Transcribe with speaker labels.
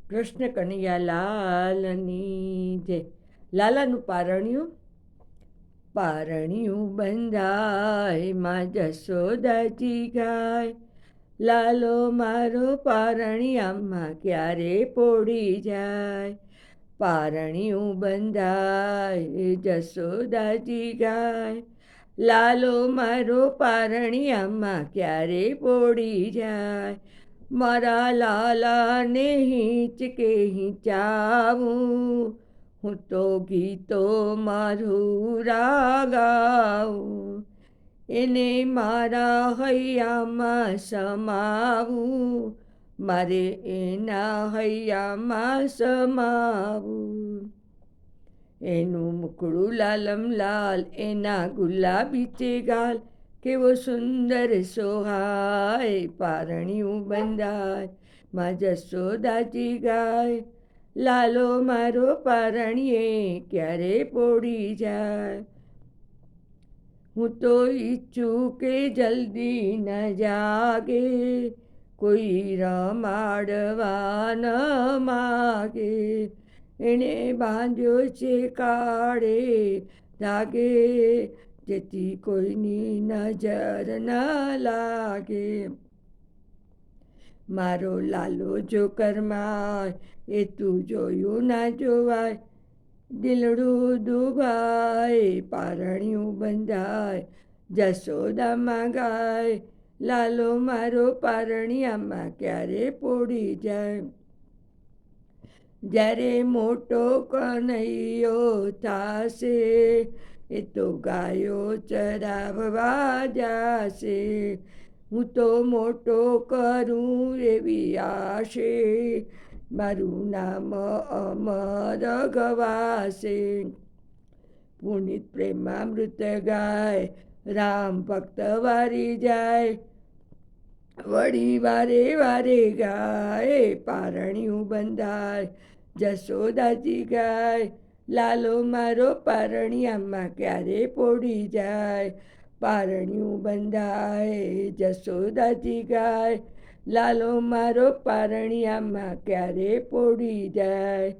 Speaker 1: કૃષ્ણ કનૈયા લાલની જય. લાલાનું પારણ્યું. પારણ્યું બંધાય માં જશોદાજી ગાય, લાલો મારો પારણિયામાં ક્યારે પોડી જાય. પારણ્યું બંધાય જશોદાજી ગાય, લાલો મારો પારણિયામાં ક્યારે પોડી જાય. મારા લાલાને હિંચકે હિંચાવું, હું તો ગીતો મારું રાગાવું. એને મારા હૈયામાં સમાવું, મારે એના હૈયામાં સમાવું. એનું મુખડું લાલમ લાલ, એના ગુલાબી છે ગાલ, કેવો સુંદર સોહાય. પારણ્યું બંધાય માં જશોદાજી ગાય, લાલો મારો પારણીએ ક્યારે પોડી જાય. હું તો ઈચ્છું કે જલ્દી ન જાગે, કોઈ રમાડવા ન માગે. એણે બાંધ્યો છે કાળે ધાગે, જેથી કોઈની નજર ન લાગે. મારો લાલો જો કરમાય, એ તું જોયું ના જોવાય. દિલડું દુભાય, પારણ્યું બંધાય જશોદામાં ગાય, લાલો મારો પારણિયામાં ક્યારે પોડી જાય. જ્યારે મોટો કનૈયો થાશે, એ તો ગાયો ચરાવવા જાશે. હું તો મોટો કરું એવી આશે, મારું નામ અમર ગવાશે. પુનિત પ્રેમામૃત ગાય, રામ ભક્ત વારી જાય, વળી વારે વારે ગાય. પારણ્યું બંધાય જશોદાજી ગાય, લાલો મારો પારણિયામાં ક્યારે પોડી જાય. પારણ્યું બંધાય જશોદાજી ગાય, લાલો મારો પારણિયામાં ક્યારે પોડી જાય.